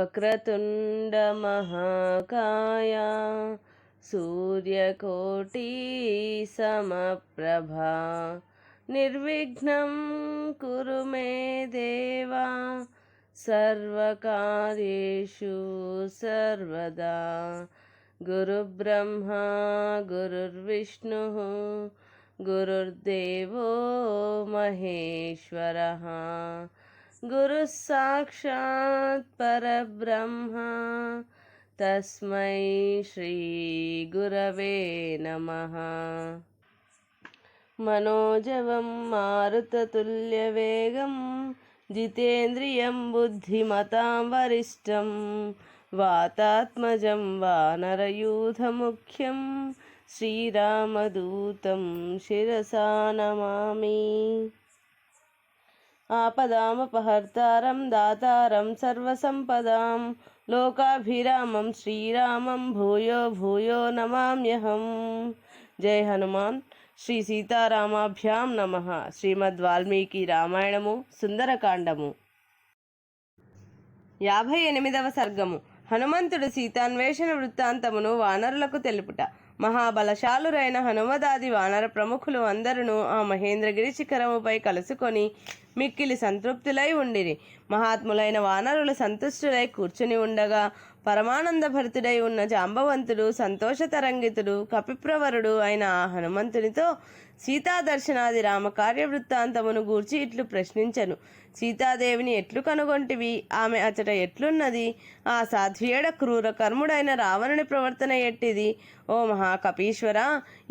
వక్రతుండ మహాకాయ సూర్యకోటి సమప్రభా నిర్విఘ్నం కురు మే దేవా సర్వకార్యేషు సర్వదా. గురుబ్రహ్మా గురుర్విష్ణుః గురుర్దేవో మహేశ్వరః గురుః సాక్షాత్ పరబ్రహ్మ తస్మై శ్రీ గురవే నమః. మనోజవం మారుతతుల్యవేగం జితేంద్రియం బుద్ధిమతాం వరిష్టం వాతాత్మజం వానరయూథముఖ్యం శ్రీరామదూతం శిరసా నమామి. ఆపదామపహర్తారం దాతారం సర్వసంపదాం లోకాభిరామం శ్రీరామం భూయో భూయో నమామ్యహం. జై హనుమాన్. శ్రీ సీతారామాభ్యాం నమః. శ్రీమద్ వాల్మీకి రామాయణము సుందరకాండము 58వ సర్గము. హనుమంతుడు సీతాన్వేషణ వృత్తాంతమును వానరులకు తెలుపుట. మహాబలశాలురైన హనుమదాది వానర ప్రముఖులు అందరును ఆ మహేంద్రగిరి శిఖరముపై కలుసుకొని మిక్కిలి సంతృప్తులై ఉండిరి. మహాత్ములైన వానరులు సంతుష్టులై కూర్చుని ఉండగా పరమానంద భరితుడై ఉన్న జాంబవంతుడు సంతోషతరంగితుడు కపిప్రవరుడు అయిన ఆ హనుమంతునితో సీతాదర్శనాది రామకార్య వృత్తాంతమును గూర్చి ఇట్లు ప్రశ్నించను. సీతాదేవిని ఎట్లు కనుగొంటివి? ఆమె అచట ఎట్లున్నది? ఆ సాధ్వీయడ క్రూర కర్ముడైన రావణుని ప్రవర్తన ఎట్టిది? ఓ మహాకపీశ్వర,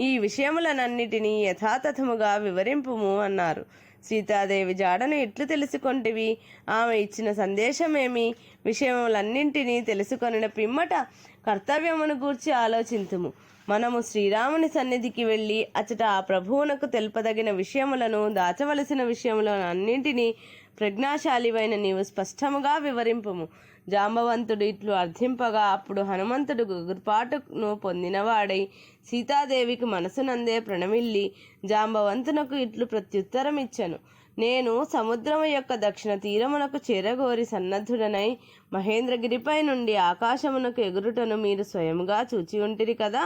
ఈ విషయములనన్నిటినీ యథాతథముగా వివరింపుము అన్నారు. సీతాదేవి జాడను ఎట్లు తెలుసుకొంటివి? ఆమె ఇచ్చిన సందేశమేమి? విషయములన్నింటినీ తెలుసుకొనిన పిమ్మట కర్తవ్యమును గూర్చి ఆలోచింతుము. మనము శ్రీరాముని సన్నిధికి వెళ్ళి అచట ఆ ప్రభువునకు తెలుపదగిన విషయములను దాచవలసిన విషయములను అన్నింటినీ ప్రజ్ఞాశాలివైన నీవు స్పష్టముగా వివరింపుము. జాంబవంతుడు ఇట్లు అర్థింపగా అప్పుడు హనుమంతుడు గుగుర్పాటును పొందినవాడై సీతాదేవికి మనసునందే ప్రణమిల్లి జాంబవంతునకు ఇట్లు ప్రత్యుత్తరమిచ్చెను. నేను సముద్రము యొక్క దక్షిణ తీరమునకు చేరగోరి సన్నద్ధుడనై మహేంద్రగిరిపై నుండి ఆకాశమునకు ఎగురుటను మీరు స్వయముగా చూచి ఉంటిరి కదా.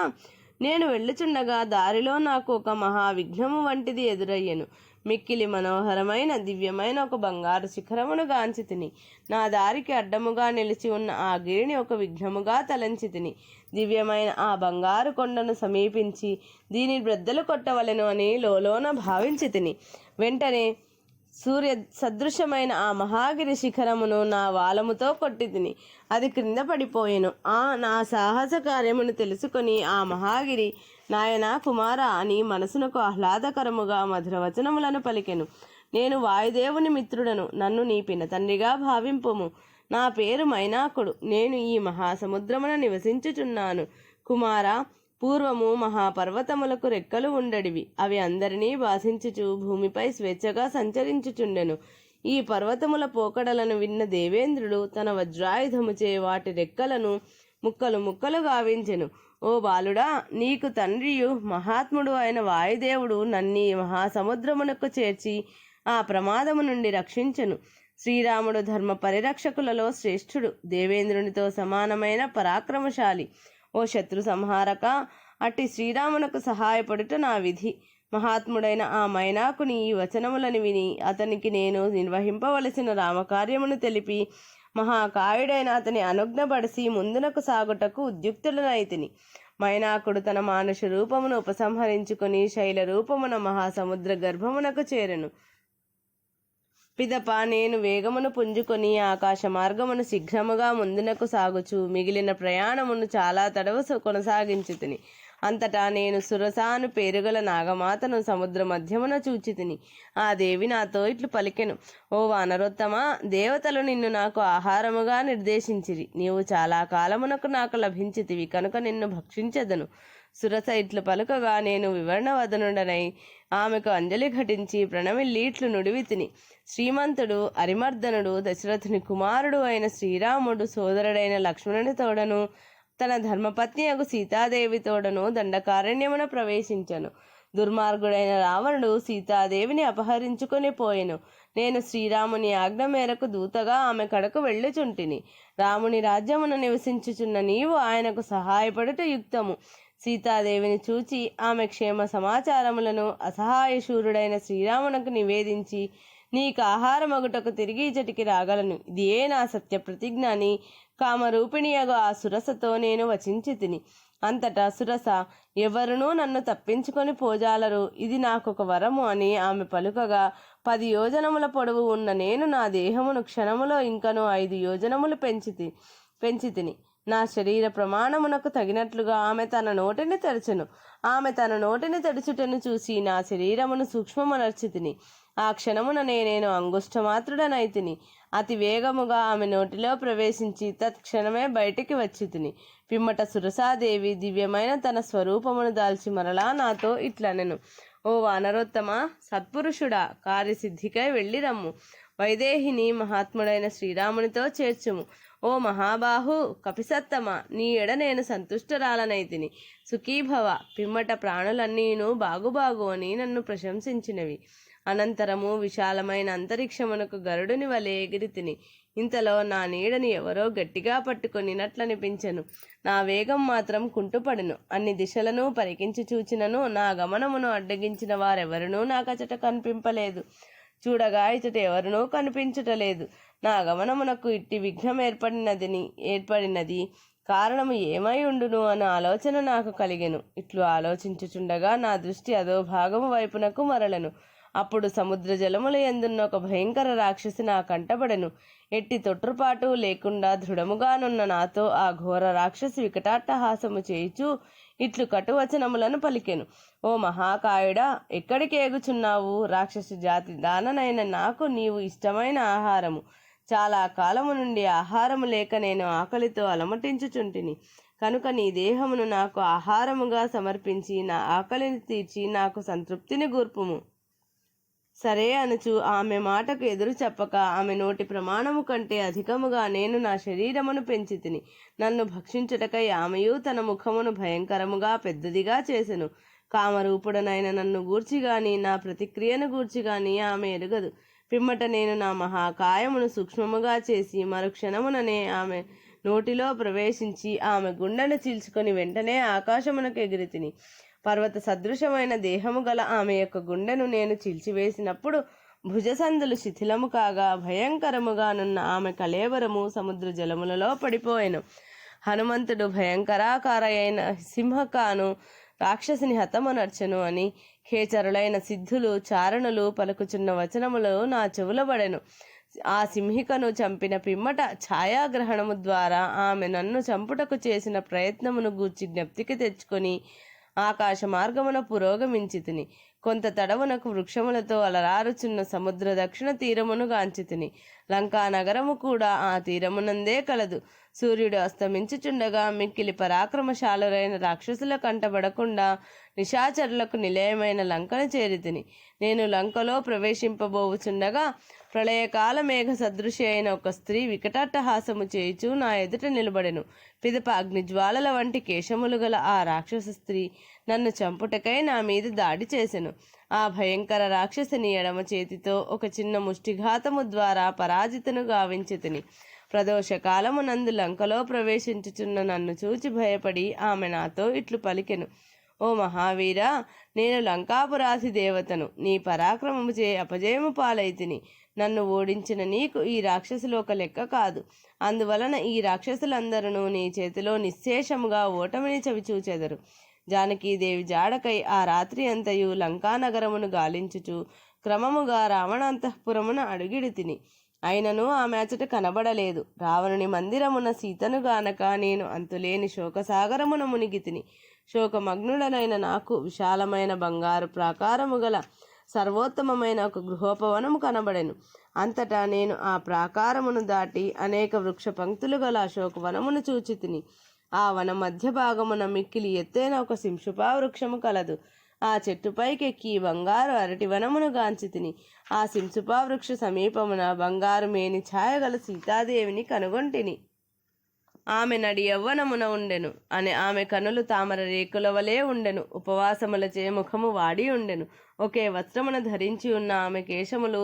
నేను వెళ్ళుచుండగా దారిలో నాకు ఒక మహావిఘ్నము వంటిది ఎదురయ్యెను. మిక్కిలి మనోహరమైన దివ్యమైన ఒక బంగారు శిఖరమును గాంచి తిని నా దారికి అడ్డముగా నిలిచి ఉన్న ఆ గిరిని ఒక విఘ్నముగా తలంచి తిని దివ్యమైన ఆ బంగారు కొండను సమీపించి దీని బ్రద్దలు కొట్టవలెను అని లోలోన భావించి తిని వెంటనే సూర్య సదృశమైన ఆ మహాగిరి శిఖరమును నా వాలముతో కొట్టి తిని అది క్రింద పడిపోయెను. నా సాహస కార్యమును తెలుసుకొని ఆ మహాగిరి నాయనా కుమార అని మనసునకు ఆహ్లాదకరముగా మధురవచనములను పలికెను. నేను వాయుదేవుని మిత్రుడను, నన్ను నీ పినతండ్రిగా భావింపుము. నా పేరు మైనాకుడు, నేను ఈ మహాసముద్రమున నివసించుచున్నాను. కుమారా, పూర్వము మహాపర్వతములకు రెక్కలు ఉండడివి. అవి అందరినీ బాధించుచు భూమిపై స్వేచ్ఛగా సంచరించుచుండెను. ఈ పర్వతముల పోకడలను విన్న దేవేంద్రుడు తన వజ్రాయుధముచే వాటి రెక్కలను ముక్కలు ముక్కలు గావించెను. ఓ బాలుడా, నీకు తండ్రియు మహాత్ముడు అయిన వాయుదేవుడు నన్నీ మహాసముద్రమునకు చేర్చి ఆ ప్రమాదము నుండి రక్షించెను. శ్రీరాముడు ధర్మ పరిరక్షకులలో శ్రేష్ఠుడు, దేవేంద్రునితో సమానమైన పరాక్రమశాలి. ఓ శత్రు సంహారక, అట్టి శ్రీరామునకు సహాయపడుట నా విధి. మహాత్ముడైన ఆ మైనాకుని ఈ వచనములను విని అతనికి నేను నిర్వహింపవలసిన రామకార్యమును తెలిపి మహాకాయుడైన అతని అనుజ్ఞపడిసి ముందునకు సాగుటకు ఉద్యుక్తుడనైతిని. మైనాకుడు తన మానుష రూపమును ఉపసంహరించుకుని శైల రూపమున మహాసముద్ర గర్భమునకు చేరెను. పిదప నేను వేగమును పుంజుకొని ఆకాశ మార్గమును శీఘ్రముగా ముందునకు సాగుచు మిగిలిన ప్రయాణమును చాలా తడవు కొనసాగించి తిని అంతటా నేను సురసాను పేరుగల నాగమాతను సముద్ర మధ్యమున చూచి తిని ఆ దేవి నాతో ఇట్లు పలికెను. ఓ వానరోత్తమ, దేవతలు నిన్ను నాకు ఆహారముగా నిర్దేశించిరి. నీవు చాలా కాలమునకు నాకు లభించితివి కనుక నిన్ను భక్షించెదను. సురస ఇట్లు పలుకగా నేను వివరణవదనుడనై ఆమెకు అంజలి ఘటించి ప్రణమిల్లి ఇట్లు నుడివి తిని. శ్రీమంతుడు అరిమర్దనుడు దశరథుని కుమారుడు అయిన శ్రీరాముడు సోదరుడైన లక్ష్మణుని తోడను తన ధర్మపత్ని అగు సీతాదేవి తోడను దండకారణ్యమున ప్రవేశించెను. దుర్మార్గుడైన రావణుడు సీతాదేవిని అపహరించుకొని పోయెను. నేను శ్రీరాముని ఆజ్ఞ మేరకు దూతగా ఆమె కడకు వెళ్ళుచుంటిని. రాముని రాజ్యమును నివసించుచున్న నీవు ఆయనకు సహాయపడుట యుక్తము. సీతాదేవిని చూచి ఆమె క్షేమ సమాచారములను అసహాయశూరుడైన శ్రీరామునకు నివేదించి నీకు ఆహారమగుటకు తిరిగి ఇచటికి రాగలను. ఇదే నా సత్య ప్రతిజ్ఞ అని కామరూపిణియగు ఆ సురసతో నేను వచించి తిని. అంతటా సురస, ఎవరునూ నన్ను తప్పించుకొని పోజాలరు, ఇది నాకొక వరము అని ఆమె పలుకగా 10 యోజనముల పొడవు ఉన్న నేను నా దేహమును క్షణములో ఇంకను 5 యోజనములు పెంచితిని. నా శరీర ప్రమాణమునకు తగినట్లుగా ఆమె తన నోటిని తెరచెను. ఆమె తన నోటిని తెరచుటను చూసి నా శరీరమును సూక్ష్మమనర్చితిని. ఆ క్షణమున నేను అంగుష్టమాత్రుడనైతిని. అతి వేగముగా ఆమె నోటిలో ప్రవేశించి తత్క్షణమే బయటికి వచ్చి తిని. పిమ్మట సురసాదేవి దివ్యమైన తన స్వరూపమును దాల్చి మరలా నాతో ఇట్లనెను: ఓ వానరోత్తమ, సత్పురుషుడా, కార్యసిద్ధికై వెళ్ళి రమ్ము. వైదేహిని మహాత్ముడైన శ్రీరామునితో చేర్చుము. ఓ మహాబాహు కపిసత్తమ, నీ ఎడ నేను సంతుష్టరాలనైతిని. సుఖీభవ. పిమ్మట ప్రాణులన్నీను బాగు అని నన్ను ప్రశంసించినవి. అనంతరము విశాలమైన అంతరిక్షమునకు గరుడుని వలె ఎగిరితిని. ఇంతలో నా నీడని ఎవరో గట్టిగా పట్టుకొనినట్లనిపించెను. నా వేగం మాత్రం కుంటుపడెను. అన్ని దిశలను పరికించి చూచినను నా గమనమును అడ్డగించిన వారెవరునూ నాకచట కనిపింపలేదు. చూడగా ఇచట ఎవరునూ కనిపించుటలేదు. నా గమనమునకు ఇట్టి విఘ్నం ఏర్పడినది కారణము ఏమై ఉండును అన్న ఆలోచన నాకు కలిగెను. ఇట్లు ఆలోచించుచుండగా నా దృష్టి అదో భాగము వైపునకు మరలను. అప్పుడు సముద్ర జలముల యందున్న ఒక భయంకర రాక్షసి నా కంటబడెను. ఎట్టి తొట్టుపాటు లేకుండా దృఢముగానున్న నాతో ఆ ఘోర రాక్షసి వికటాట్టహాసము చేయుచు ఇట్లు కటువచనములను పలికెను: ఓ మహాకాయుడా, ఎక్కడికి ఏగుచున్నావు? రాక్షసి జాతి దాననైన నాకు నీవు ఇష్టమైన ఆహారము. చాలా కాలము నుండి ఆహారము లేక నేను ఆకలితో అలమటించుచుంటిని. కనుక నీ దేహమును నాకు ఆహారముగా సమర్పించి నా ఆకలిని తీర్చి నాకు సంతృప్తిని గూర్పుము. సరే అనుచు ఆమె మాటకు ఎదురు చెప్పక ఆమె నోటి ప్రమాణము కంటే అధికముగా నేను నా శరీరమును పెంచి తిని. నన్ను భక్షించుటకై ఆమెయు తన ముఖమును భయంకరముగా పెద్దదిగా చేసెను. కామరూపుడనైన నన్ను గూర్చిగాని నా ప్రతిక్రియను గూర్చిగాని ఆమె ఎరుగదు. పిమ్మట నేను నా మహాకాయమును సూక్ష్మముగా చేసి మరుక్షణముననే ఆమె నోటిలో ప్రవేశించి ఆమె గుండెను చీల్చుకొని వెంటనే ఆకాశమునకు ఎగిరితిని. పర్వత సదృశమైన దేహము గల ఆమె యొక్క గుండెను నేను చీల్చివేసినప్పుడు భుజసందులు శిథిలము కాగా భయంకరముగానున్న ఆమె కళేవరము సముద్ర జలములలో పడిపోయెను. హనుమంతుడు భయంకరాకారైన సింహకాను రాక్షసిని హతమునర్చెను అని ఖేచరులైన సిద్ధులు చారణులు పలుకుచున్న వచనములు నా చెవులబడెను. ఆ సింహికను చంపిన పిమ్మట ఛాయాగ్రహణము ద్వారా ఆమె నన్ను చంపుటకు చేసిన ప్రయత్నమును గూర్చి జ్ఞప్తికి తెచ్చుకొని ఆకాశ మార్గమున పురోగమించితిని. కొంత తడవునకు వృక్షములతో అలరారుచున్న సముద్ర దక్షిణ తీరమును గాంచితిని. లంకా నగరము కూడా ఆ తీరమునందే కలదు. సూర్యుడు అస్తమించుచుండగా మిక్కిలి పరాక్రమశాలురైన రాక్షసుల కంటబడకుండా నిశాచరులకు నిలయమైన లంకను చేరితిని. నేను లంకలో ప్రవేశింపబోవుచుండగా ప్రళయకాల మేఘ సదృశి అయిన ఒక స్త్రీ వికటాట్టహాసము చేయుచు నా ఎదుట నిలబడెను. పిదప అగ్నిజ్వాలల వంటి కేశములు గల ఆ రాక్షస స్త్రీ నన్ను చంపుటకై నా మీద దాడి చేసెను. ఆ భయంకర రాక్షసిని ఎడమ చేతితో ఒక చిన్న ముష్టిఘాతము ద్వారా పరాజితను గావించితిని. ప్రదోషకాలమునందు లంకలో ప్రవేశించుచున్న నన్ను చూచి భయపడి ఆమె నాతో ఇట్లు పలికెను: ఓ మహావీరా, నేను లంకాపురాధి దేవతను. నీ పరాక్రమముచే అపజయము పాలైతిని. నన్ను ఓడించిన నీకు ఈ రాక్షసులు ఒక లెక్క కాదు. అందువలన ఈ రాక్షసులందరూ నీ చేతిలో నిశ్శేషముగా ఓటమిని చవిచూచెదరు. జానకీదేవి జాడకై ఆ రాత్రి అంతయు లంకానగరమును గాలించుచు క్రమముగా రావణాంతఃపురమున అడుగిడితిని. అయినను ఆమె అచట కనబడలేదు. రావణుని మందిరమున సీతను గానక నేను అంతులేని శోకసాగరమున మునిగితిని. శోకమగ్నుడనైన నాకు విశాలమైన బంగారు ప్రాకారము గల సర్వోత్తమమైన ఒక గృహోపవనము కనబడెను. అంతటా నేను ఆ ప్రాకారమును దాటి అనేక వృక్ష పంక్తులు గల అశోకవనమును చూచితిని. ఆ వన మధ్య భాగమున మిక్కిలి ఎత్తైన ఒక సింశుపా వృక్షము కలదు. ఆ చెట్టుపైకెక్కి బంగారు అరటి వనమును గాంచితిని. ఆ సింసుపా వృక్ష సమీపమున బంగారు మేని ఛాయగల సీతాదేవిని కనుగొంటిని. ఆమె నడి యవ్వనమున ఉండెను అని ఆమె కనులు తామర రేకుల వలె ఉండెను. ఉపవాసములచే ముఖము వాడి ఉండెను. ఒకే వస్త్రమును ధరించి ఉన్న ఆమె కేశములు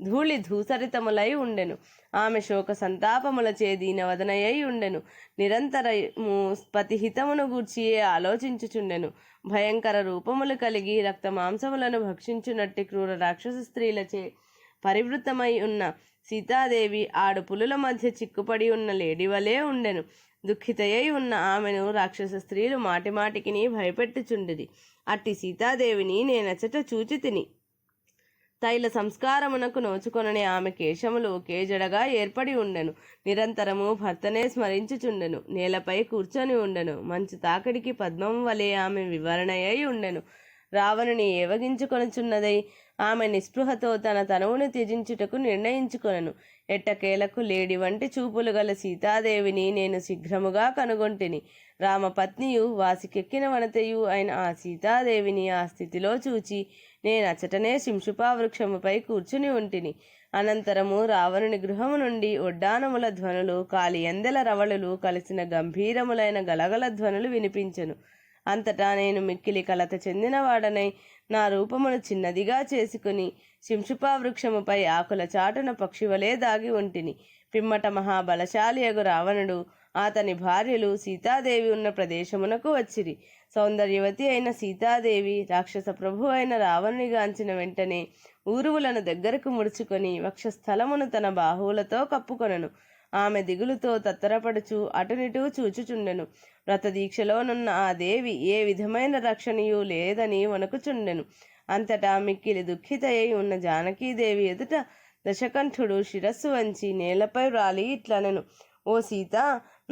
ధూళి ధూసరితములై ఉండెను. ఆమె శోక సంతాపములచే దీనవదనయై ఉండెను. నిరంతరము పతిహితమును గూర్చియే ఆలోచించుచుండెను. భయంకర రూపములు కలిగి రక్త మాంసములను భక్షించునట్టి క్రూర రాక్షస స్త్రీలచే పరివృతమై ఉన్న సీతాదేవి ఆడు పులుల మధ్య చిక్కుపడి ఉన్న లేడి వలె ఉండెను. దుఃఖితయై ఉన్న ఆమెను రాక్షస స్త్రీలు మాటిమాటికిని భయపెట్టుచుండిరి. అట్టి సీతాదేవిని నేనచట చూచి తిని. తైల సంస్కారమునకు నోచుకొనని ఆమె కేశములు ఒకే జడగా ఏర్పడి ఉండెను. నిరంతరము భర్తనే స్మరించుచుండెను. నేలపై కూర్చొని ఉండెను. మంచు తాకిడికి పద్మం వలె ఆమె వివరణయై ఉండెను. రావణుని ఏవగించుకొనుచున్నదై ఆమె నిస్పృహతో తన తనువును త్యజించుటకు నిర్ణయించుకొనెను. ఎట్టకేలకు లేడి వంటి చూపులు గల సీతాదేవిని నేను శీఘ్రముగా కనుగొంటిని. రామపత్నియు వాసికెక్కిన వనతయు అయిన ఆ సీతాదేవిని ఆ స్థితిలో చూచి నేనచటనే శింషుపా వృక్షముపై కూర్చుని ఉంటిని. అనంతరము రావణుని గృహము నుండి ఒడ్డానముల ధ్వనులు, కాలి ఎందెల రవళులు కలిసిన గంభీరములైన గలగల ధ్వనులు వినిపించెను. అంతటా నేను మిక్కిలి కలత చెందినవాడనై నా రూపమును చిన్నదిగా చేసుకుని శింషుపా వృక్షముపై ఆకుల చాటున పక్షివలే దాగి ఉంటిని. పిమ్మట మహాబలశాలియగు రావణుడు అతని భార్యలు సీతాదేవి ఉన్న ప్రదేశమునకు వచ్చిరి. సౌందర్యవతి అయిన సీతాదేవి రాక్షస ప్రభు అయిన రావణుని గాంచిన వెంటనే ఊరువులను దగ్గరకు ముడుచుకొని వక్షస్థలమును తన బాహువులతో కప్పుకొనెను. ఆమె దిగులుతో తత్తరపడుచు అటునిటూ చూచుచుండెను. వ్రతదీక్షలోనున్న ఆ దేవి ఏ విధమైన రక్షణయు లేదని వణుకుచుండెను. అంతటా మిక్కిలి దుఃఖితయై ఉన్న జానకీదేవి ఎదుట దశకంఠుడు శిరస్సు వంచి నేలపై రాలి ఇట్లనెను: ఓ సీత,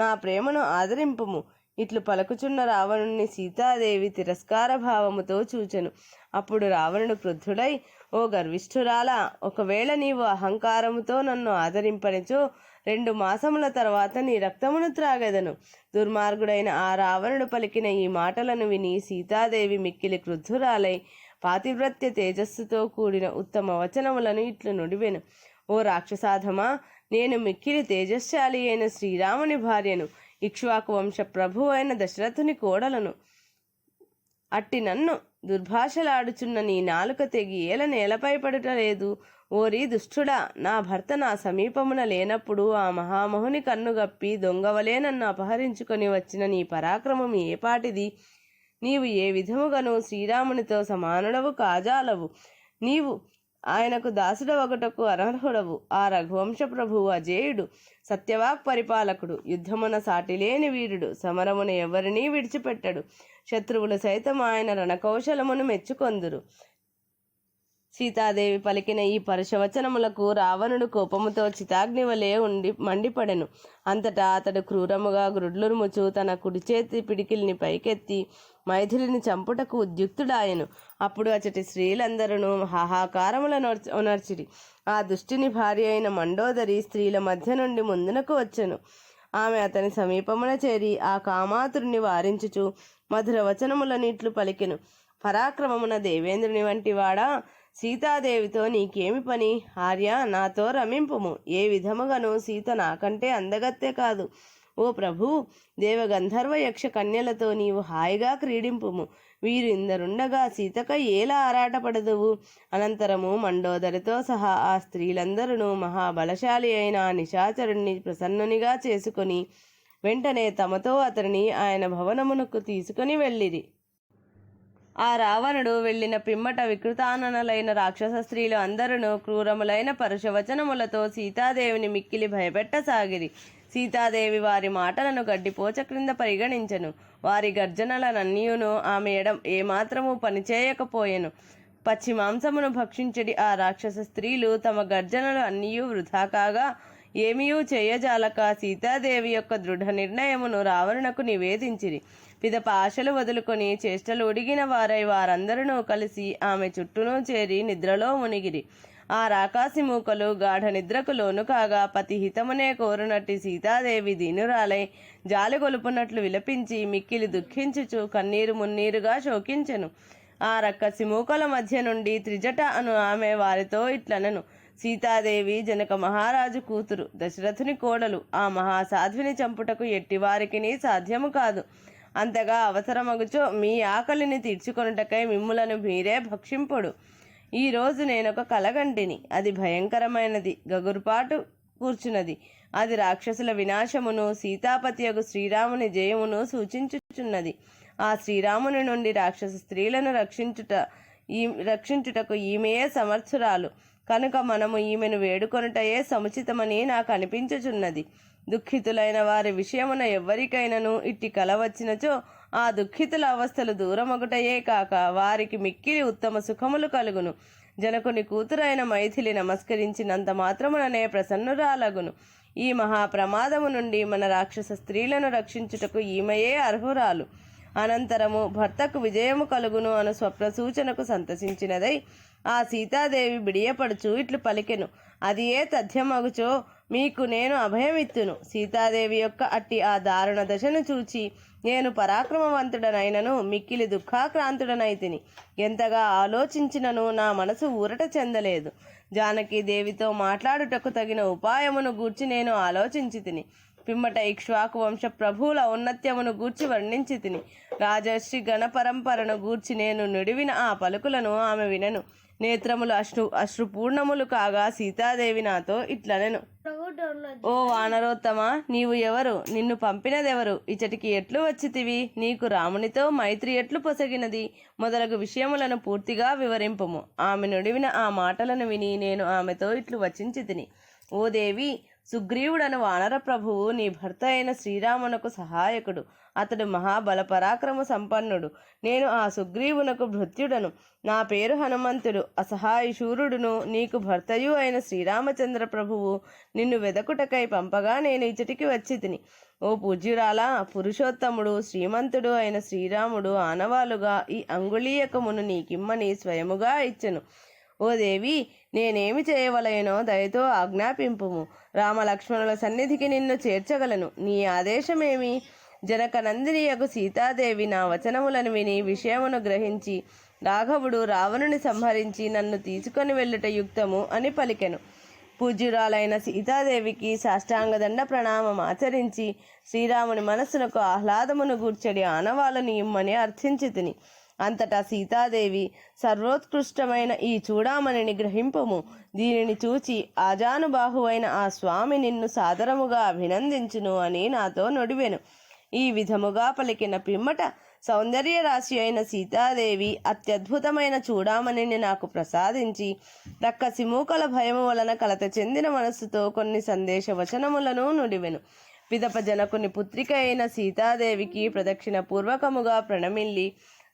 నా ప్రేమను ఆదరింపుము. ఇట్లు పలుకుచున్న రావణుని సీతాదేవి తిరస్కార భావముతో చూచెను. అప్పుడు రావణుడు క్రుద్ధుడై, ఓ గర్విష్ఠురాలా, ఒకవేళ నీవు అహంకారముతో నన్ను ఆదరింపనిచో 2 మాసముల తర్వాత నీ రక్తమును త్రాగెదను. దుర్మార్గుడైన ఆ రావణుడు పలికిన ఈ మాటలను విని సీతాదేవి మిక్కిలి క్రుద్ధురాలై పాతివ్రత్య తేజస్సుతో కూడిన ఉత్తమ వచనములను ఇట్లు నుడివెను: ఓ రాక్షసాధమా, నేను మిక్కిలి తేజశాలి అయిన శ్రీరాముని భార్యను, ఇక్ష్వాకు వంశ ప్రభు అయిన దశరథుని కోడలను. అట్టి నన్ను దుర్భాషలాడుచున్న నీ నాలుక తెగి ఏల నేలపై పడుట లేదు. ఓరి దుష్టుడా, నా భర్త నా సమీపమున లేనప్పుడు ఆ మహామహుని కన్నుగప్పి దొంగవలే నన్ను అపహరించుకొని వచ్చిన నీ పరాక్రమం ఏపాటిది? నీవు ఏ విధముగాను శ్రీరామునితో సమానుడవు కాజాలవు. నీవు ఆయనకు దాసుడవగటకు అనర్హుడవు. ఆ రఘువంశ ప్రభువు అజేయుడు, సత్యవాక్ పరిపాలకుడు, యుద్ధమున సాటిలేని వీరుడు, సమరమున ఎవరినీ విడిచిపెట్టడు. శత్రువులు సైతం ఆయన రణకౌశలమును మెచ్చుకొందురు. సీతాదేవి పలికిన ఈ పరుషవచనములకు రావణుడు కోపముతో చితాగ్ని వలె మండిపడెను. అంతటా అతడు క్రూరముగా గ్రుడ్లురుముచు తన కుడి చేతి పిడికిల్ని పైకెత్తి మైథిలిని చంపుటకు ఉద్యుక్తుడాయెను. అప్పుడు అచటి స్త్రీలందరూ హాహాకారముల ఉనర్చిరి. ఆ దుష్టిని భార్య అయిన మండోదరి స్త్రీల మధ్య నుండి ముందునకు వచ్చెను. ఆమె అతని సమీపమున చేరి ఆ కామాతురిని వారించుచు మధుర వచనములనిట్లు పలికెను: పరాక్రమమున దేవేంద్రుని వంటి వాడా, సీతాదేవితో నీకేమి పని? ఆర్య, నాతో రమింపుము. ఏ విధముగాను సీత నాకంటే అందగత్తె కాదు. ఓ ప్రభు, దేవగంధర్వ యక్ష కన్యలతో నీవు హాయిగా క్రీడింపుము. వీరు ఇందరుండగా సీతక ఏలా ఆరాటపడదువు? అనంతరము మండోదరితో సహా ఆ స్త్రీలందరూ మహాబలశాలి అయిన ఆ నిశాచరుణ్ణి ప్రసన్నునిగా చేసుకొని వెంటనే తమతో అతనిని ఆయన భవనమునకు తీసుకుని వెళ్ళిరి. ఆ రావణుడు వెళ్ళిన పిమ్మట వికృతాననలైన రాక్షస స్త్రీలు అందరూ క్రూరములైన పరుషవచనములతో సీతాదేవిని మిక్కిలి భయపెట్టసాగిరి. సీతాదేవి వారి మాటలను గడ్డిపోచ క్రింద పరిగణించెను. వారి గర్జనలనన్నియును ఆమె ఏమాత్రము పనిచేయకపోయెను. పచ్చి మాంసమును భక్షించడి ఆ రాక్షస స్త్రీలు తమ గర్జనలు అన్నీయూ వృధా కాగా ఏమీయూ చేయజాలక సీతాదేవి యొక్క దృఢ నిర్ణయమును రావణునకు నివేదించిరి. పిదప ఆశలు వదులుకొని చేష్టలు ఉడిగిన వారై వారందరూ కలిసి ఆమె చుట్టూను చేరి నిద్రలో మునిగిరి. ఆ రాకాసి మూకలు గాఢ నిద్రకు లోను కాగా పతిహితమునే కోరునట్టి సీతాదేవి దీనురాలై జాలి గొలుపునట్లు విలపించి మిక్కిలి దుఃఖించుచు కన్నీరు మున్నీరుగా శోకించెను. ఆ రక్కసి మూకల మధ్య నుండి త్రిజట అను ఆమె వారితో ఇట్లనెను: సీతాదేవి జనక మహారాజు కూతురు, దశరథుని కోడలు. ఆ మహాసాధ్విని చంపుటకు ఎట్టివారికిని సాధ్యము కాదు. అంతగా అవసరమగుచో మీ ఆకలిని తీర్చుకొనుటకై మిమ్ములను మీరే భక్షింపుడు. ఈరోజు నేనొక కలగంటిని. అది భయంకరమైనది, గగురుపాటు కూర్చున్నది. అది రాక్షసుల వినాశమును, సీతాపతియగు శ్రీరాముని జయమును సూచించుచున్నది. ఆ శ్రీరాముని నుండి రాక్షస స్త్రీలను రక్షించుటకు ఈమెయే సమర్థురాలు కనుక మనము ఈమెను వేడుకొనుటయే సముచితమని నాకు అనిపించుచున్నది. దుఃఖితులైన వారి విషయమున ఎవ్వరికైనను ఇట్టి కల వచ్చినచో ఆ దుఃఖితుల అవస్థలు దూరమొగటయే కాక వారికి మిక్కిలి ఉత్తమ సుఖములు కలుగును. జనకుని కూతురైన మైథిలి నమస్కరించినంత మాత్రముననే ప్రసన్నురాలగును. ఈ మహాప్రమాదము నుండి మన రాక్షస స్త్రీలను రక్షించుటకు ఈమెయే అర్హురాలు. అనంతరము భర్తకు విజయము కలుగును అను స్వప్న సూచనకు సంతసించినదై ఆ సీతాదేవి బిడియపడుచు ఇట్లు పలికెను. అది ఏ తథ్యమగుచో మీకు నేను అభయమిత్తును. సీతాదేవి యొక్క అట్టి ఆ దారుణ దశను చూచి నేను పరాక్రమవంతుడనైనను మిక్కిలి దుఃఖాక్రాంతుడనైతిని. ఎంతగా ఆలోచించినను నా మనసు ఊరట చెందలేదు. జానకీదేవితో మాట్లాడుటకు తగిన ఉపాయమును గూర్చి నేను ఆలోచించి తిని. పిమ్మట ఇక్ష్వాకు వంశ ప్రభువుల ఔన్నత్యమును గూర్చి వర్ణించి తిని. రాజర్షి గణపరంపరను గూర్చి నేను నుడివిన ఆ పలుకులను ఆమె వినను. నేత్రములు అశ్రుపూర్ణములు కాగా సీతాదేవి నాతో ఇట్లనెను. ఓ వానరోత్తమ, నీవు ఎవరు? నిన్ను పంపినదెవరు? ఇచ్చటికి ఎట్లు వచ్చితివి? నీకు రామునితో మైత్రి ఎట్లు పొసగినది? మొదలగు విషయములను పూర్తిగా వివరింపుము. ఆమె నుడివిన ఆ మాటలను విని నేను ఆమెతో ఇట్లు వచించి తిని. ఓ దేవి, సుగ్రీవుడను వానర ప్రభువు నీ భర్త అయిన శ్రీరామునకు సహాయకుడు. అతడు మహాబల పరాక్రమ సంపన్నుడు. నేను ఆ సుగ్రీవునకు భృత్యుడను. నా పేరు హనుమంతుడు. అసహాయ శూరుడును. నీకు భర్తయు అయిన శ్రీరామచంద్ర ప్రభువు నిన్ను వెదకుటకై పంపగా నేను ఇచ్చటికి వచ్చి తిని. ఓ పూజ్యురాలా, పురుషోత్తముడు శ్రీమంతుడు అయిన శ్రీరాముడు ఆనవాలుగా ఈ అంగుళీయకమును నీకిమ్మని స్వయముగా ఇచ్చెను. ఓ దేవి, నేనేమి చేయవలయనో దయతో ఆజ్ఞాపింపుము. రామలక్ష్మణుల సన్నిధికి నిన్ను చేర్చగలను. నీ ఆదేశమేమి? జనక నందినియగు సీతాదేవి నా వచనములను విని విషయమును గ్రహించి రాఘవుడు రావణుని సంహరించి నన్ను తీసుకొని వెళ్ళుట యుక్తము అని పలికెను. పూజ్యురాలైన సీతాదేవికి సాష్టాంగదండ ప్రణామం ఆచరించి శ్రీరాముని మనస్సునకు ఆహ్లాదమును గూర్చడి ఆనవాళ్ళని ఇమ్మని అర్థించి తిని. అంతటా సీతాదేవి, సర్వోత్కృష్టమైన ఈ చూడామణిని గ్రహింపము. దీనిని చూచి ఆజానుబాహువైన ఆ స్వామి నిన్ను సాదరముగా అభినందించును అని నాతో నొడివెను. ఈ విధముగా పలికిన పిమ్మట సౌందర్య రాశి అయిన సీతాదేవి అత్యద్భుతమైన చూడామణిని నాకు ప్రసాదించి రక్కసి మూకల భయము వలన కలత చెందిన మనస్సుతో కొన్ని సందేశ వచనములను నుడివెను. పిదప జనకుని పుత్రిక అయిన సీతాదేవికి ప్రదక్షిణ పూర్వకముగా ప్రణమిల్లి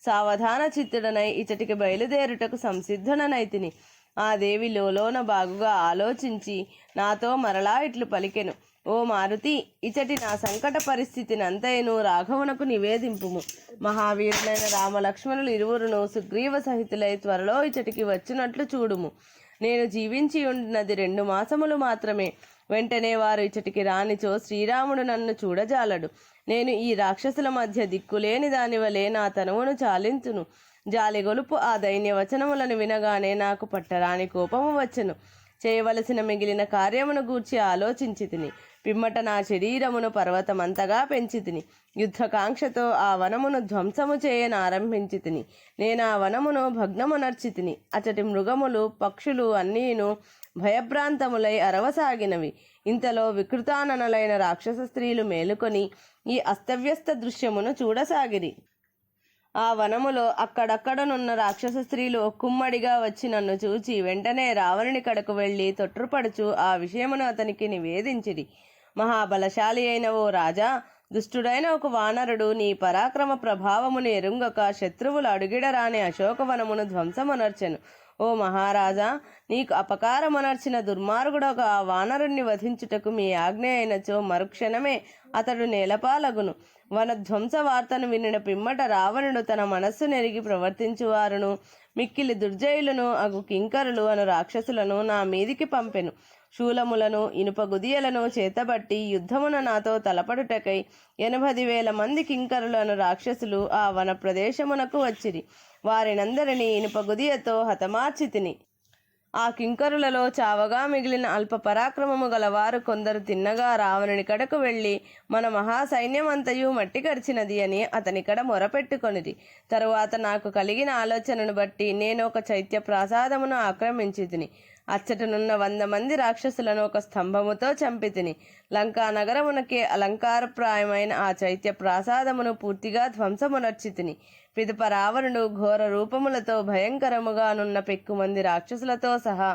సావధాన చిత్తుడనై ఇచటికి బయలుదేరుటకు సంసిద్ధుడనైతిని. ఆ దేవి లోన బాగుగా ఆలోచించి నాతో మరలా ఇట్లు పలికెను. ఓ మారుతి, ఇచటి నా సంకట పరిస్థితిని అంతైను రాఘవునకు నివేదింపుము. మహావీరులైన రామలక్ష్మణులు ఇరువురును సుగ్రీవ సహితులై త్వరలో ఇచటికి వచ్చినట్లు చూడుము. నేను జీవించి ఉండినది 2 మాసములు మాత్రమే. వెంటనే వారు ఇచటికి రానిచో శ్రీరాముడు నన్ను చూడజాలడు. నేను ఈ రాక్షసుల మధ్య దిక్కులేని దానివలే నా తనువును చాలించును. జాలిగొలుపు ఆ దైన్య వచనములను వినగానే నాకు పట్టరాని కోపము వచ్చెను. చేయవలసిన మిగిలిన కార్యమును గూర్చి ఆలోచించి తిని. పిమ్మట నా శరీరమును పర్వతమంతగా పెంచి తిని. యుద్ధకాంక్షతో ఆ వనమును ధ్వంసము చేయనారంభించి తిని. నేను ఆ వనమును భగ్నమునర్చి తిని. అచటి మృగములు పక్షులు అన్నీను భయభ్రాంతములై అరవసాగినవి. ఇంతలో వికృతాననలైన రాక్షస స్త్రీలు మేలుకొని ఈ అస్తవ్యస్త దృశ్యమును చూడసాగిరి. ఆ వనములో అక్కడక్కడనున్న రాక్షస స్త్రీలు కుమ్మడిగా వచ్చి నన్ను చూచి వెంటనే రావణుని కడకు వెళ్ళి తొట్రుపడుచు ఆ విషయమును అతనికి నివేదించిరి. మహాబలశాలి అయిన ఓ రాజా, దుష్టుడైన ఒక వానరుడు నీ పరాక్రమ ప్రభావమును ఎరుంగక శత్రువులు అడుగిడరాని అశోకవనమును ధ్వంసమునర్చెను. ఓ మహారాజా, నీకు అపకారమునర్చిన దుర్మార్గుడొక ఆ వానరుణ్ణి వధించుటకు మీ ఆజ్ఞ అయినచో మరుక్షణమే అతడు నేలపాలగును. వనధ్వంస వార్తను వినిన పిమ్మట రావణుడు తన మనస్సు నెరిగి ప్రవర్తించువారును మిక్కిలి దుర్జయులను అగు కింకరులు అను రాక్షసులను నా మీదికి పంపెను. శూలములను ఇనుప గుదియలను చేతబట్టి యుద్ధమున నాతో తలపడుటకై 80,000 మంది కింకరులు అను రాక్షసులు ఆ వన ప్రదేశమునకు వచ్చిరి. వారినందరినీ ఇనుప గుదియతో హతమార్చి తిని. ఆ కింకరులలో చావగా మిగిలిన అల్ప పరాక్రమము గలవారు కొందరు తిన్నగా రావణుని కడకు వెళ్ళి మన మహాసైన్యమంతయు మట్టి కరిచినది అని అతని కడ మొరపెట్టుకొనిది. తరువాత నాకు కలిగిన ఆలోచనను బట్టి నేను ఒక చైత్య ప్రాసాదమును ఆక్రమించి తిని అచ్చటనున్న 100 మంది రాక్షసులను ఒక స్తంభముతో చంపి తిని లంకా నగరమునకే అలంకారప్రాయమైన ఆ చైత్య ప్రాసాదమును పూర్తిగా ధ్వంసమునర్చి తిని పిదప రావణుడు ఘోర రూపములతో భయంకరముగానున్న పెక్కుమంది రాక్షసులతో సహా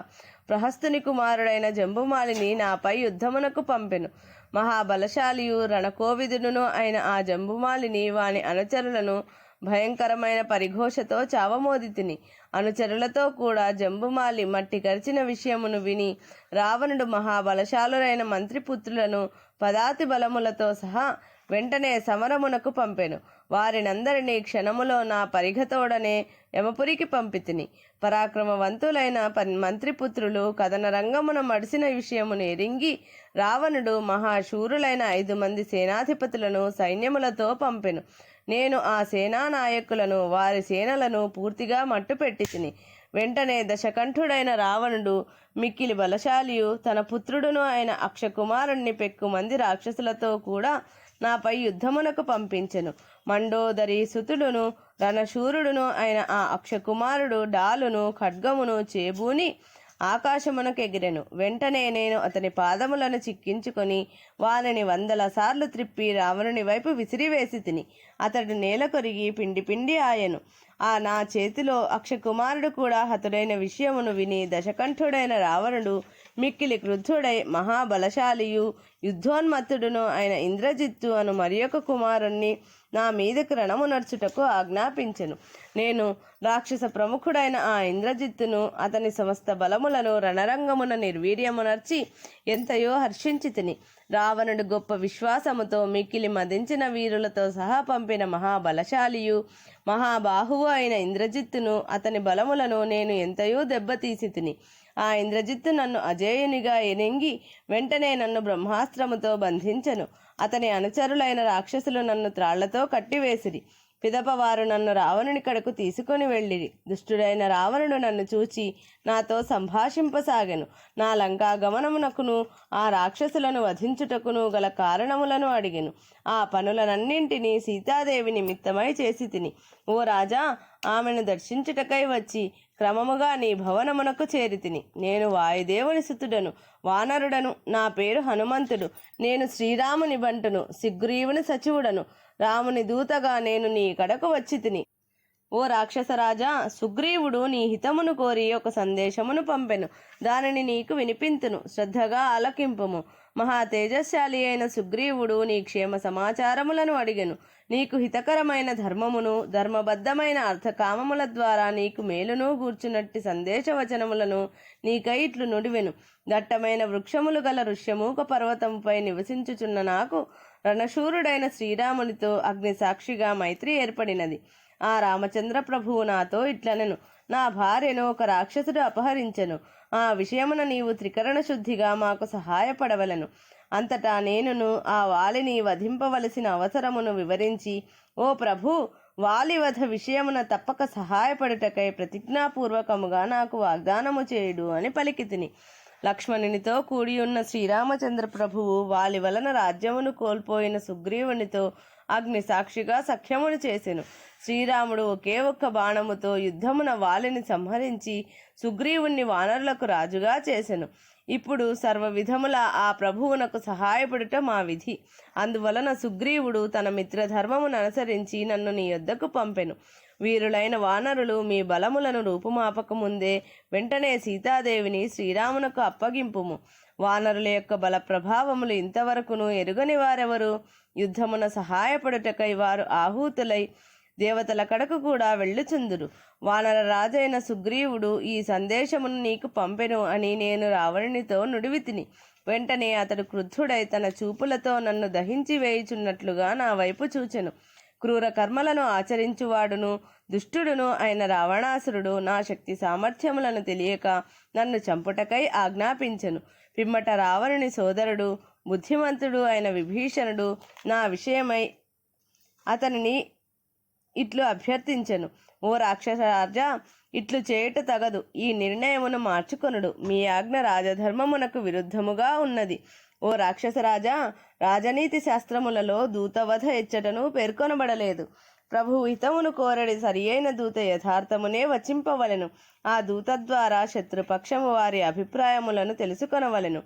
ప్రహస్తుని కుమారుడైన జంబుమాలిని నాపై యుద్ధమునకు పంపెను. మహాబలశాలియు రణకోవిదుడును అయిన ఆ జంబుమాలిని వాని అనుచరులను భయంకరమైన పరిఘోషతో చావమోది తిని అనుచరులతో కూడా జంబుమాలి మట్టి కరిచిన విషయమును విని రావణుడు మహాబలశాలురైన మంత్రిపుత్రులను పదాతి బలములతో సహా వెంటనే సమరమునకు పంపెను. వారినందరినీ క్షణములో నా పరిఘతోడనే యమపురికి పంపితిని. పరాక్రమవంతులైన మంత్రిపుత్రులు కథన రంగమున మడిసిన విషయమును ఎరింగి రావణుడు మహాశూరులైన 5 మంది సేనాధిపతులను సైన్యములతో పంపెను. నేను ఆ సేనానాయకులను వారి సేనలను పూర్తిగా మట్టుపెట్టి తిని వెంటనే దశకంఠుడైన రావణుడు మిక్కిలి బలశాలియు తన పుత్రుడును అయిన అక్షకుమారుణ్ణి పెక్కుమంది రాక్షసులతో కూడా నాపై యుద్ధమునకు పంపించెను. మండోదరి సుతుడును రణశూరుడును అయిన ఆ అక్షకుమారుడు డాలును ఖడ్గమును చేబూని ఆకాశమునకెగిరెను. వెంటనే నేను అతని పాదములను చిక్కించుకొని వారిని 100 సార్లు త్రిప్పి రావణుని వైపు విసిరివేసి తిని అతడు నేల కొరిగి పిండి పిండి ఆయను. నా చేతిలో అక్షకుమారుడు కూడా హతుడైన విషయమును విని దశకంఠుడైన రావణుడు మిక్కిలి క్రుద్ధుడై మహాబలశాలియు యుద్ధోన్మత్తుడును అయిన ఇంద్రజిత్తు అను మరియొక కుమారుణ్ణి నా మీదకు రణము నడుచుటకు ఆజ్ఞాపించెను. నేను రాక్షస ప్రముఖుడైన ఆ ఇంద్రజిత్తును అతని సమస్త బలములను రణరంగమున నిర్వీర్యమునర్చి ఎంతయో హర్షించి తిని రావణుడు గొప్ప విశ్వాసముతో మిక్కిలి మదించిన వీరులతో సహా పంపిన మహాబలశాలియు మహాబాహువు అయిన ఇంద్రజిత్తును అతని బలములను నేను ఎంతయో దెబ్బతీసి తిని ఆ ఇంద్రజిత్తు నన్ను అజేయునిగా ఎనింగి వెంటనే నన్ను బ్రహ్మాస్త్రముతో బంధించెను. అతని అనుచరులైన రాక్షసులు నన్ను త్రాళ్లతో కట్టివేసిరి. పిదప వారు నన్ను రావణుని కడకు తీసుకొని వెళ్ళిరి. దుష్టుడైన రావణుడు నన్ను చూచి నాతో సంభాషింపసాగెను. నా లంకా గమనమునకును ఆ రాక్షసులను వధించుటకును గల కారణములను అడిగెను. ఆ పనులనన్నింటినీ సీతాదేవి నిమిత్తమై చేసి తిని ఓ రాజా, ఆమెను దర్శించుటకై వచ్చి క్రమముగా నీ భవనమునకు చేరితిని. నేను వాయుదేవుని సుతుడను, వానరుడను. నా పేరు హనుమంతుడు. నేను శ్రీరాముని బంటును, సుగ్రీవుని సచివుడను. రాముని దూతగా నేను నీ కడకు వచ్చి తిని. ఓ రాక్షసరాజా, సుగ్రీవుడు నీ హితమును కోరి ఒక సందేశమును పంపెను. దానిని నీకు వినిపింతును, శ్రద్ధగా ఆలకింపుము. మహా తేజశాలి అయిన సుగ్రీవుడు నీ క్షేమ సమాచారములను అడిగెను. నీకు హితకరమైన ధర్మమును ధర్మబద్ధమైన అర్థకామముల ద్వారా నీకు మేలును గూర్చునట్టి సందేశవచనములను నీకై ఇట్లు నుడివెను. దట్టమైన వృక్షములు గల ఋష్యమూక పర్వతముపై నివసించుచున్న నాకు రణశూరుడైన శ్రీరామునితో అగ్ని సాక్షిగా మైత్రి ఏర్పడినది. ఆ రామచంద్ర ప్రభువు నాతో ఇట్లనెను, నా భార్యను ఒక రాక్షసుడు అపహరించెను. ఆ విషయమున నీవు త్రికరణ శుద్ధిగా మాకు సహాయపడవలను. అంతటా నేనును ఆ వాలిని వధింపవలసిన అవసరమును వివరించి, ఓ ప్రభు, వాలివధ విషయమున తప్పక సహాయపడుటకై ప్రతిజ్ఞాపూర్వకముగా నాకు వాగ్దానము చేయుడు అని పలికితిని. లక్ష్మణునితో కూడియున్న శ్రీరామచంద్ర ప్రభువు వాలి వలన రాజ్యమును కోల్పోయిన సుగ్రీవునితో అగ్ని సాక్షిగా సఖ్యమును చేసెను. శ్రీరాముడు ఒకే ఒక్క బాణముతో యుద్ధమున వాలిని సంహరించి సుగ్రీవుణ్ణి వానరులకు రాజుగా చేసెను. ఇప్పుడు సర్వ విధముల ఆ ప్రభువునకు సహాయపడుట మా విధి. అందువలన సుగ్రీవుడు తన మిత్రధర్మమును అనుసరించి నన్ను నీ యొద్దకు పంపెను. వీరులైన వానరులు మీ బలములను రూపుమాపక ముందే వెంటనే సీతాదేవిని శ్రీరామునకు అప్పగింపుము. వానరుల యొక్క బల ప్రభావములు ఇంతవరకును ఎరుగని వారెవరు? యుద్ధమున సహాయపడుటకై వారు ఆహూతులై దేవతల కడకు కూడా వెళ్ళుచుందురు. వానర రాజైన సుగ్రీవుడు ఈ సందేశమును నీకు పంపెను అని నేను రావణునితో నుడివితిని. వెంటనే అతడు క్రుద్ధుడై తన చూపులతో నన్ను దహించి వేయుచున్నట్లుగా నా వైపు చూచెను. క్రూర కర్మలను ఆచరించువాడును దుష్టుడును అయిన రావణాసురుడు నా శక్తి సామర్థ్యములను తెలియక నన్ను చంపుటకై ఆజ్ఞాపించెను. పిమ్మట రావణుని సోదరుడు బుద్ధిమంతుడు అయిన విభీషణుడు నా విషయమై అతనిని ఇట్లు అభ్యర్థించెను, ఓ రాక్షసరాజా, ఇట్లు చేయుట తగదు. ఈ నిర్ణయమును మార్చుకొనుడు. మీ ఆజ్ఞ రాజధర్మమునకు విరుద్ధముగా ఉన్నది. ఓ రాక్షసరాజా, రాజనీతి శాస్త్రములలో దూతవధ ఎచ్చటను పేర్కొనబడలేదు. ప్రభువు హితమును కోరడి సరియైన దూత యథార్థమునే వచింపవలెను. ఆ దూత ద్వారా శత్రుపక్షము వారి అభిప్రాయములను తెలుసుకొనవలెను.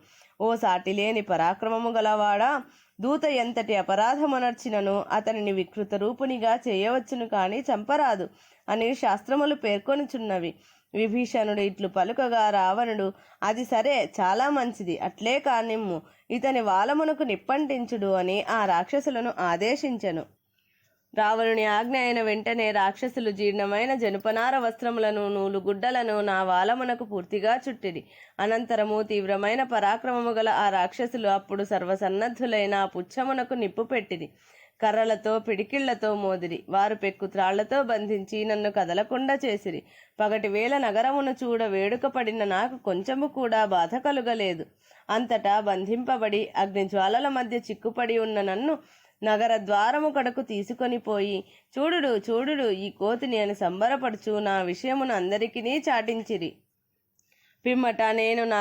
ఓ సాటిలేని పరాక్రమము గలవాడా, దూత ఎంతటి అపరాధమునర్చినను అతనిని వికృత రూపునిగా చేయవచ్చును కానీ చంపరాదు అని శాస్త్రములు పేర్కొనుచున్నవి. విభీషణుడు ఇట్లు పలుకగా రావణుడు, అది సరే, చాలా మంచిది, అట్లే కానిమ్ము, ఇతని వాలమునకు నిప్పంటించుడు అని ఆ రాక్షసులను ఆదేశించెను. రావణుని ఆజ్ఞ అయిన వెంటనే రాక్షసులు జీర్ణమైన జనుపనార వస్త్రములను నూలుగుడ్డలను నా వాలమునకు పూర్తిగా చుట్టిరి. అనంతరము తీవ్రమైన పరాక్రమము గల ఆ రాక్షసులు అప్పుడు సర్వసన్నద్ధులైన ఆ పుచ్చమునకు నిప్పు పెట్టిరి. కర్రలతో పిడికిళ్లతో మోదిరి. వారు పెక్కు త్రాళ్లతో బంధించి నన్ను కదలకుండా చేసిరి. పగటి వేళ నగరమును చూడ వేడుక పడిన నాకు కొంచెము కూడా బాధ కలుగలేదు. అంతటా బంధింపబడి అగ్నిజ్వాలల మధ్య చిక్కుపడి ఉన్న నన్ను నగర ద్వారము కడకు తీసుకొని పోయి, చూడుడు చూడుడు ఈ కోతిని అని సంబరపడుచు నా విషయమును అందరికీ చాటించిరి. పిమ్మట నేను నా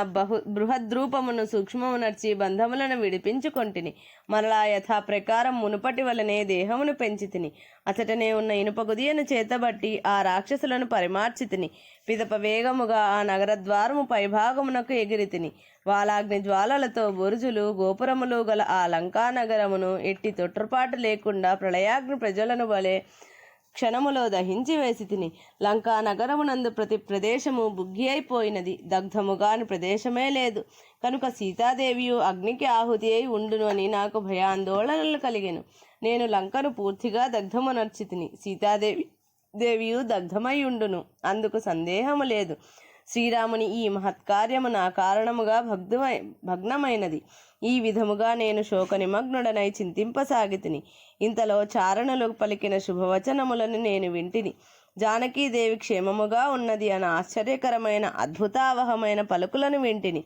బృహద్రూపమును సూక్ష్మమునర్చి బంధములను విడిపించుకొంటిని. మరలా యథా ప్రకారం మునుపటి వలనే దేహమును పెంచి తిని. అచటనే ఉన్న ఇనుపగుదియను చేతబట్టి ఆ రాక్షసులను పరిమార్చి తిని. పిదప వేగముగా ఆ నగరద్వారము పైభాగమునకు ఎగిరి తిని. వాలాగ్ని జ్వాలలతో బురుజులు గోపురములు గల ఆ లంకా నగరమును ఎట్టి తొట్రుపాటు లేకుండా ప్రళయాగ్ని ప్రజలను వలె క్షణములో దహించి వేసి తిని. లంకా నగరమునందు ప్రతి ప్రదేశము బుగ్గి అయిపోయినది. దగ్ధముగాని ప్రదేశమే లేదు. కనుక సీతాదేవియు అగ్నికి ఆహుతి అయి ఉండును అని నాకు భయాందోళనలు కలిగెను. నేను లంకను పూర్తిగా దగ్ధమునర్చి తిని. సీతాదేవియు దగ్ధమై ఉండును, అందుకు సందేహము లేదు. శ్రీరాముని ఈ మహత్కార్యము నా కారణముగా భగ్నమైనది. ఈ విధముగా నేను శోకనిమగ్నుడనై చింతింపసాగితిని. ఇంతలో చారణులు పలికిన శుభవచనములను నేను వింటిని. జానకీదేవి క్షేమముగా ఉన్నది అన్న ఆశ్చర్యకరమైన అద్భుతావహమైన పలుకులను వింటిని.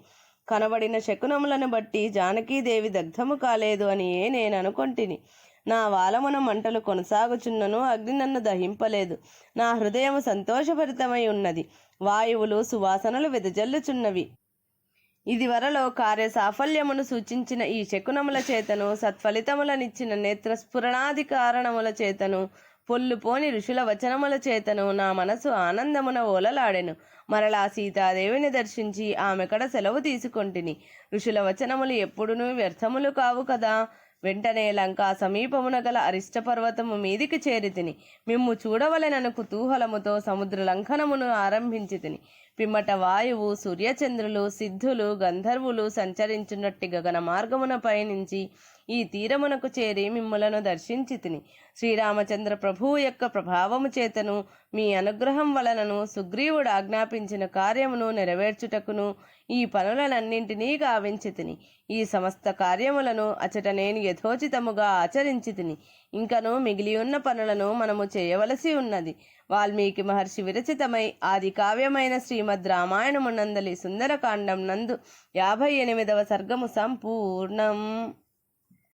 కనబడిన శకునములను బట్టి జానకీదేవి దగ్ధము కాలేదు అని నేను అనుకొంటిని. నా వాలమున మంటలు కొనసాగుచున్నను అగ్ని నన్ను దహింపలేదు. నా హృదయము సంతోషభరితమై ఉన్నది. వాయువులు సువాసనలు వెదజల్లుచున్నవి. ఇదివరలో కార్య సాఫల్యమును సూచించిన ఈ శకునముల చేతను, సత్ఫలితములనిచ్చిన నేత్రస్ఫురణాది కారణముల చేతను, పొల్లుపోని ఋషుల వచనముల చేతను నా మనసు ఆనందమున ఓలలాడెను. మరలా సీతాదేవిని దర్శించి ఆమె కడ సెలవు తీసుకొంటిని. ఋషుల వచనములు ఎప్పుడునూ వ్యర్థములు కావు కదా. వెంటనే లంకా సమీపమున గల అరిష్ట పర్వతము మీదికి చేరి తిని. మిమ్ము చూడవలెనను కుతూహలముతో సముద్ర లంఘనమును ఆరంభించి తిని. పిమ్మట వాయువు, సూర్యచంద్రులు, సిద్ధులు, గంధర్వులు సంచరించున్నట్టి గగన మార్గమున పయనించి ఈ తీరమునకు చేరి మిమ్ములను దర్శించి తిని. శ్రీరామచంద్ర ప్రభువు యొక్క ప్రభావము చేతను మీ అనుగ్రహం వలనను సుగ్రీవుడు ఆజ్ఞాపించిన కార్యమును నెరవేర్చుటకును ఈ పనులనన్నింటినీ గావించి తిని. ఈ సమస్త కార్యములను అచట నేను యథోచితముగా ఆచరించి తిని. ఇంకను మిగిలియున్న పనులను మనము చేయవలసి ఉన్నది. వాల్మీకి మహర్షి విరచితమై ఆది కావ్యమైన శ్రీమద్ రామాయణమునందలి సుందరకాండం నందు 58వ సర్గము సంపూర్ణం.